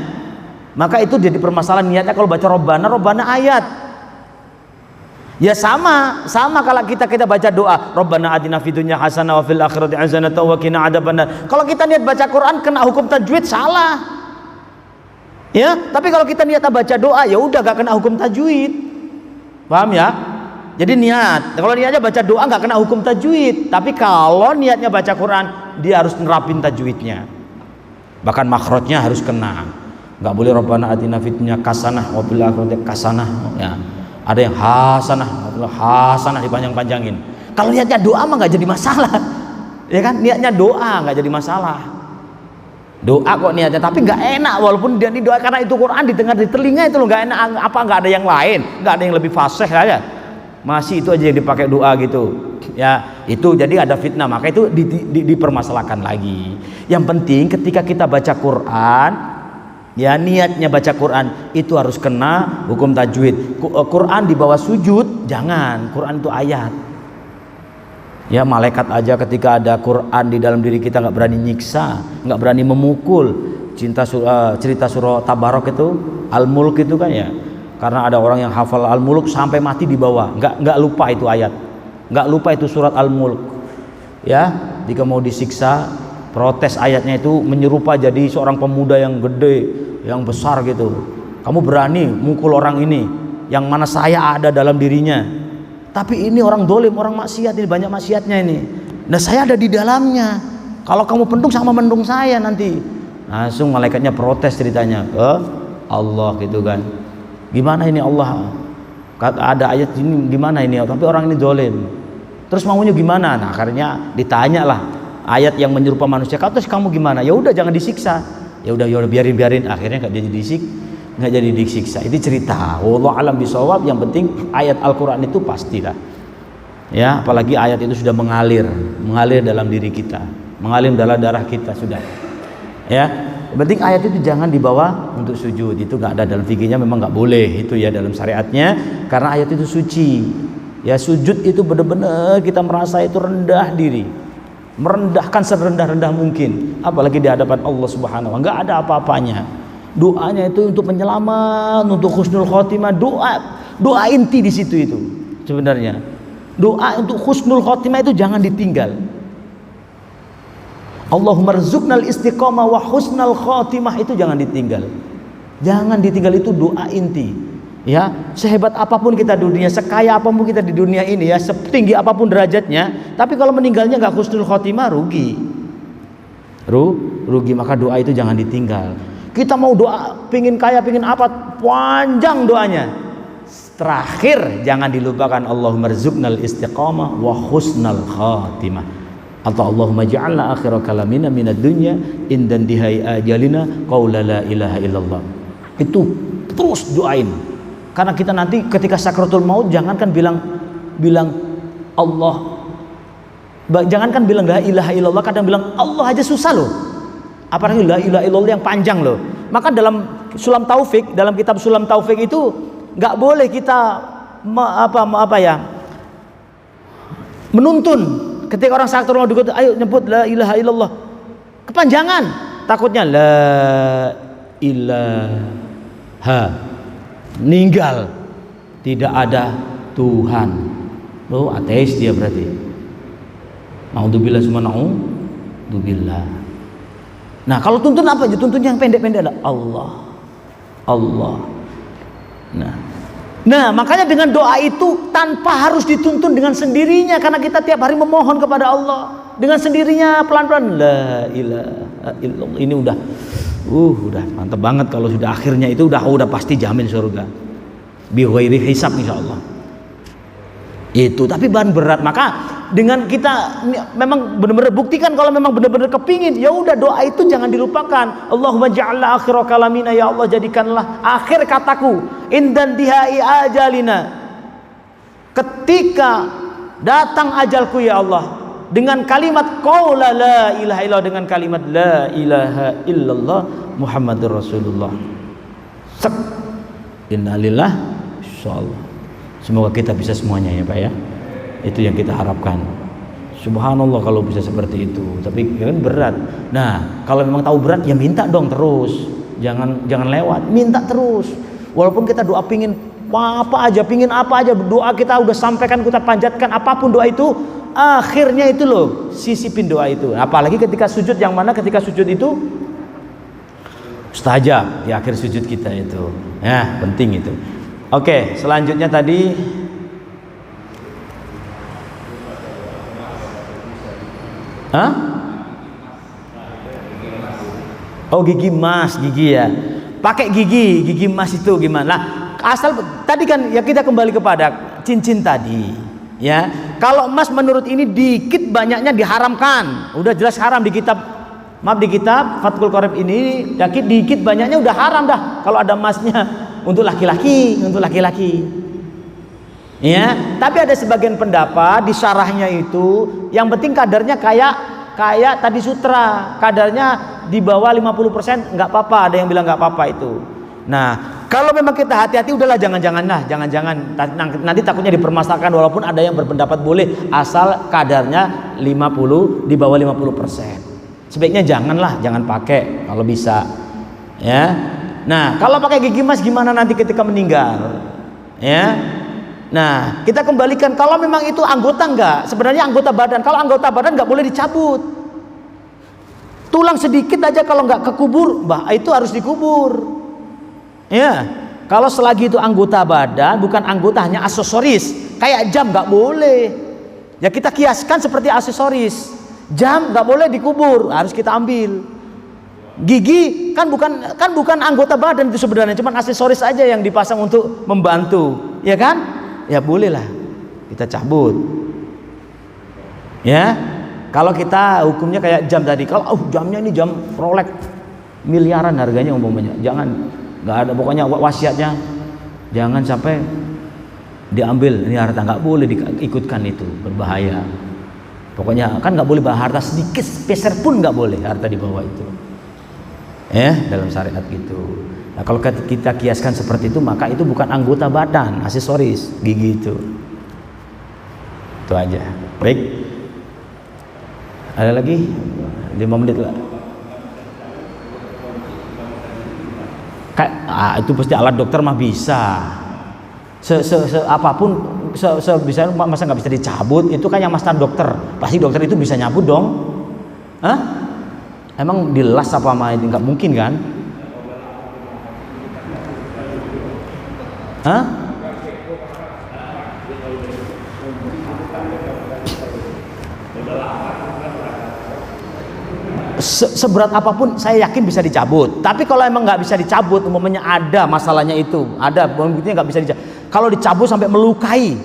Maka itu jadi permasalahan niatnya kalau baca Rabbana ayat. Ya sama kalau kita baca doa Rabbana atina fid dunya hasanah wa fil akhirati hasanah wa qina adzabannar. Kalau kita niat baca Quran kena hukum tajwid, salah. Ya, tapi kalau kita niat baca doa ya udah gak kena hukum tajwid. Paham ya? Jadi niat. Kalau niatnya baca doa nggak kena hukum tajwid. Tapi kalau niatnya baca Quran, dia harus nerapin tajwidnya. Bahkan makhrajnya harus kena. Nggak boleh Rabbana atina fid dunya hasanah wa fil akhirati hasanah. Ya. Ada yang hasanah dipanjang-panjangin. Kalau niatnya doa mah nggak jadi masalah. Ya kan? Niatnya doa nggak jadi masalah. Doa kok niatnya, tapi nggak enak walaupun dia doa karena itu Quran didengar di telinga itu loh, nggak enak. Apa nggak ada yang lain? Nggak ada yang lebih fasih aja? Masih itu aja yang dipakai doa gitu. Ya, itu jadi ada fitnah, maka itu dipermasalahkan lagi. Yang penting ketika kita baca Quran, ya niatnya baca Quran itu harus kena hukum tajwid. Quran di bawah sujud jangan. Quran itu ayat. Ya, malaikat aja ketika ada Quran di dalam diri kita nggak berani nyiksa, nggak berani memukul. Cerita surah Tabarok itu, Al-Mulk itu kan ya. Karena ada orang yang hafal Al-Mulk sampai mati di bawah, nggak lupa itu ayat, nggak lupa itu surat Al-Mulk. Ya, jika mau disiksa, protes ayatnya itu menyerupai jadi seorang pemuda yang gede, yang besar gitu. Kamu berani mukul orang ini, yang mana saya ada dalam dirinya. Tapi ini orang dolim, orang maksiat, ini banyak maksiatnya ini. Nah saya ada di dalamnya. Kalau kamu pendung sama mendung saya nanti. Langsung malaikatnya protes ceritanya ke Allah gitu kan. Gimana ini Allah? Ada ayat ini gimana ini? Tapi orang ini dolim. Terus maunya gimana? Nah akhirnya ditanyalah ayat yang menyerupai manusia. Terus kamu gimana? Ya udah jangan disiksa. Ya udah biarin. Akhirnya nggak jadi disiksa. Itu cerita. Wallahu alam bisawab. Yang penting ayat Al-Quran itu pastilah. Ya, apalagi ayat itu sudah mengalir dalam diri kita, mengalir dalam darah kita sudah. Ya. Yang penting ayat itu jangan dibawa untuk sujud. Itu nggak ada dalam fikihnya, memang nggak boleh itu ya dalam syariatnya, karena ayat itu suci. Ya sujud itu benar-benar kita merasa itu rendah diri, merendahkan serendah-rendah mungkin, apalagi di hadapan Allah Subhanahu wa taala. Nggak ada apa-apanya. Doanya itu untuk penyelamat, untuk husnul khotimah. Doa inti di situ itu sebenarnya. Doa untuk husnul khotimah itu jangan ditinggal. Allahumma rzuqnal istiqomah wa husnal khotimah itu jangan ditinggal. Jangan ditinggal, itu doa inti. Ya, sehebat apapun kita di dunia, sekaya apapun kita di dunia ini ya, setinggi apapun derajatnya, tapi kalau meninggalnya nggak husnul khotimah rugi. Rugi, maka doa itu jangan ditinggal. Kita mau doa, pingin kaya, pingin apa, panjang doanya. Terakhir jangan dilupakan Allahumma rzuqnal istiqomah wa husnal khotimah. Atau Allahumma ja'alna akhira kalamina minad dunya indan dihai ajalina qaula la ilaha illallah. Itu terus doain. Karena kita nanti ketika sakratul maut jangankan bilang Allah, jangankan bilang la ilaha illallah, kadang bilang Allah aja susah loh. Apalagi la ilaha illallah yang panjang loh. Maka dalam Sulam Taufik, dalam kitab Sulam Taufik itu nggak boleh kita menuntun. Ketika orang sakit mau dikut, ayo nyebut la ilaha illallah, kepanjangan, takutnya la ilaha, meninggal, tidak ada Tuhan. Loh, ateis dia berarti. Naudzubillah summa naudzubillah. Nah kalau tuntun apa aja? Tuntun yang pendek-pendek lah, Allah. Nah makanya dengan doa itu tanpa harus dituntun, dengan sendirinya, karena kita tiap hari memohon kepada Allah dengan sendirinya, pelan-pelan la ilaha illallah. Ini udah mantap banget. Kalau sudah akhirnya itu udah pasti jamin surga bi ghairi hisab insyaallah. Itu tapi bahan berat. Maka dengan kita memang benar-benar buktikan kalau memang benar-benar kepingin, ya udah doa itu jangan dilupakan. Allahumma ja'alna akhira kalamina, ya Allah jadikanlah akhir kataku indan dihai ajalina, ketika datang ajalku ya Allah, dengan kalimat qaula la ilaha illallah, dengan kalimat la ilaha illallah Muhammadur Rasulullah. Innalillah, insyaallah. Semoga kita bisa semuanya ya Pak ya. Itu yang kita harapkan. Subhanallah kalau bisa seperti itu. Tapi kan berat. Nah, kalau memang tahu berat ya minta dong terus. Jangan lewat, minta terus. Walaupun kita doa pingin apa aja, doa kita udah sampaikan, kita panjatkan apapun doa itu, akhirnya itu loh sisipin doa itu. Apalagi ketika sujud, yang mana ketika sujud itu mustajab di akhir sujud kita itu. Ya, penting itu. Oke, selanjutnya tadi Hah? Oh, gigi emas, gigi ya. Pakai gigi emas itu gimana? Nah, asal tadi kan ya kita kembali kepada cincin tadi. Ya, kalau emas menurut ini dikit banyaknya diharamkan. Udah jelas haram di kitab. Maaf, di kitab Fathul Qorib ini dikit banyaknya udah haram dah. Kalau ada emasnya untuk laki-laki, Ya, tapi ada sebagian pendapat di syarahnya itu yang penting kadarnya kayak tadi sutra, kadarnya di bawah 50% nggak apa-apa, ada yang bilang nggak apa-apa itu. Nah, kalau memang kita hati-hati udahlah jangan nanti takutnya dipermasalahkan, walaupun ada yang berpendapat boleh asal kadarnya 50 di bawah 50%. Sebaiknya jangan pakai kalau bisa. Ya. Nah, kalau pakai gigi emas gimana nanti ketika meninggal? Ya. Nah, kita kembalikan kalau memang itu anggota enggak, sebenarnya anggota badan. Kalau anggota badan nggak boleh dicabut. Tulang sedikit aja kalau nggak kekubur, itu harus dikubur. Ya, kalau selagi itu anggota badan, bukan anggota, hanya aksesoris, kayak jam nggak boleh. Ya kita kiaskan seperti aksesoris. Jam nggak boleh dikubur, harus kita ambil. Gigi kan bukan anggota badan itu sebenarnya, cuma aksesoris aja yang dipasang untuk membantu, ya kan? Ya bolehlah kita cabut. Ya, kalau kita hukumnya kayak jam tadi, kalau jamnya ini jam Rolex miliaran harganya umpamanya, nggak ada, pokoknya wasiatnya jangan sampai diambil ini harta, nggak boleh diikutkan, itu berbahaya. Pokoknya kan nggak boleh bawa harta sedikit peser pun nggak boleh harta dibawa itu. Ya, dalam syariat gitu. Nah, kalau kita kiaskan seperti itu, maka itu bukan anggota badan, aksesoris gigi itu. Itu aja. Baik. Ada lagi 5 menit lah. Itu pasti alat dokter mah bisa. Apapun bisa, masa nggak bisa dicabut? Itu kan yang master dokter. Pasti dokter itu bisa nyabut dong. Hah? Emang dilas apa mah itu nggak mungkin kan? Hah? Seberat apapun saya yakin bisa dicabut. Tapi kalau emang nggak bisa dicabut, umpamanya ada masalahnya itu, ada buktinya nggak bisa dicabut. Kalau dicabut sampai melukai,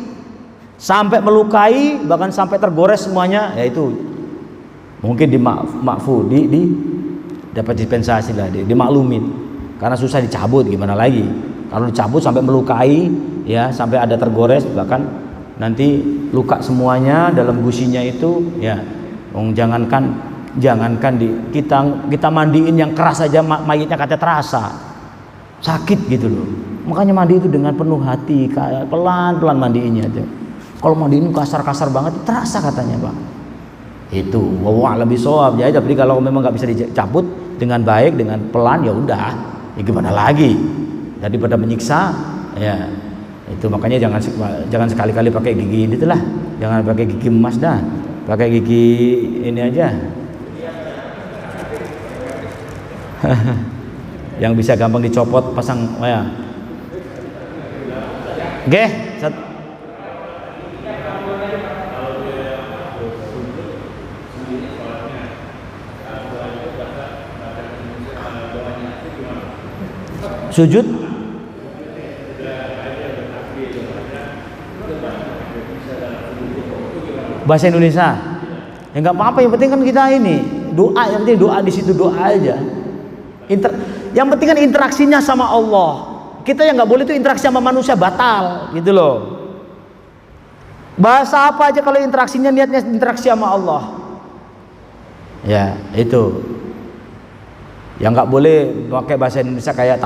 bahkan sampai tergores semuanya, ya itu mungkin dimakfu, dapat dispensasi lah, dimaklumin. Karena susah dicabut, gimana lagi? Kalau dicabut sampai melukai, ya sampai ada tergores, bahkan nanti luka semuanya dalam gusinya itu, ya jangankan kita mandiin yang keras saja mayitnya katanya terasa sakit gitu loh. Makanya mandi itu dengan penuh hati, pelan-pelan mandiinnya aja. Kalau mandiin kasar-kasar banget terasa katanya, Pak. Itu wah lebih soal ya. Tapi kalau memang nggak bisa dicabut dengan baik, dengan pelan, ya udah, ya gimana lagi, daripada menyiksa, ya itu. Makanya jangan sekali-kali pakai gigi ini lah, jangan pakai gigi emas dah, pakai gigi ini aja. Yang bisa gampang dicopot, pasang, ya. Oke, sujud bahasa Indonesia ya nggak apa-apa, yang penting kan kita ini doa, yang penting doa, di situ doa aja. Yang penting kan interaksinya sama Allah. Kita yang nggak boleh itu interaksi sama manusia, batal gitu loh. Bahasa apa aja kalau interaksinya niatnya interaksi sama Allah, ya itu. Yang nggak boleh pakai bahasa Indonesia kayak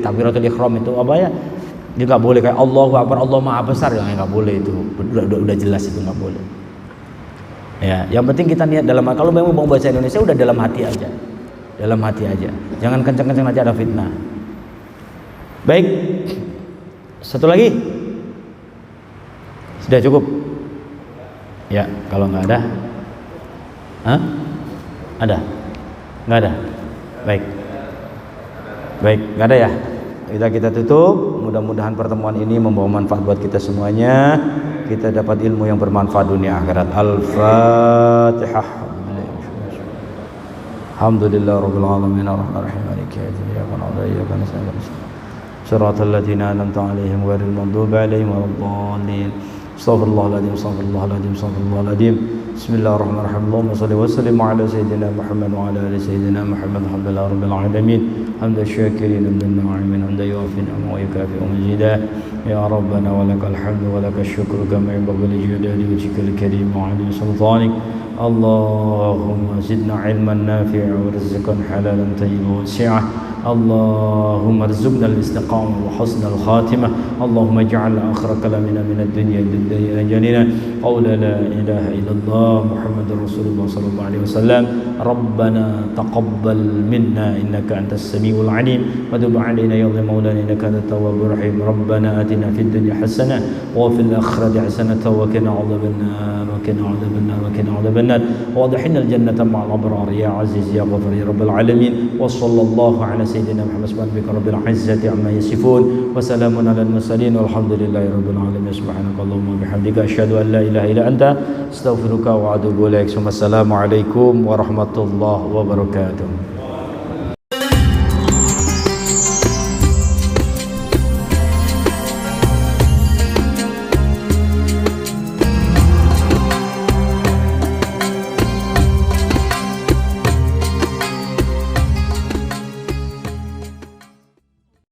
takbiratul ihram itu apa ya? Dia nggak boleh kayak Allahu Akbar, Allah Maha Besar, yang nggak boleh itu. Udah jelas itu nggak boleh. Ya, yang penting kita niat dalam, kalau memang mau bahasa Indonesia udah dalam hati aja. Dalam hati aja. Jangan kenceng-kenceng nanti ada fitnah. Baik. Satu lagi. Sudah cukup? Ya, kalau nggak ada. Hah? Ada? Nggak ada? Baik, nggak ada ya. Kita tutup. Mudah-mudahan pertemuan ini membawa manfaat buat kita semuanya. kita dapat ilmu yang bermanfaat dunia akhirat. Al-Fatihah. Alhamdulillah rabbil alamin arrahmanir rahim maliki yaumiddin iyyaka na'budu wa iyyaka nasta'in siratal ladzina an'amta 'alaihim ghairil maghdubi 'alaihim waladdallin. Astaghfirullahaladzim, astaghfirullahaladzim, astaghfirullahaladzim. Bismillahirrahmanirrahim. Allahumma shalli wa sallim ala sayyidina Muhammad wa ala ali sayyidina Muhammad. Alhamdulillah rabbil alamin. Hamdan syakirin, hamdan na'imin, hamdan yuwafi ni'amahu wa yukafi'u mazidah. Ya Rabbana wa lakal hamdu wa lakal syukru kama yanbaghi li jalali wajhikal karim wa 'azimi sultanik. Allahumma zidna ilman nafi'a wa rizqan halalan tayyiban wasi'ah. اللهم ارزقنا الاستقامة وحسن الخاتمة. اللهم اجعل آخر كلامنا من الدنيا أجلنا قول لا إله إلا الله محمد رسول الله صلى الله عليه وسلم. ربنا تقبل منا إنك أنت السميع العليم وتب علينا يا مولانا إنك أنت التواب الرحيم. ربنا آتنا في الدنيا حسنة وفي الآخرة حسنة وقنا عذاب النار وقنا عذاب النار وقنا عذاب النار وادخلنا الجنة مع الأبرار يا عزيز يا غفور يا رب العالمين. وصلى الله على سيدنا محمد سبحانه رب العزة عما يصفون وسلام على المرسلين والحمد لله رب العالمين. سبحانك اللهم وبحمدك أشهد أن لا إله إلا أنت أستغفرك وأتوب إليك. السلام عليكم ورحمة الله وبركاته.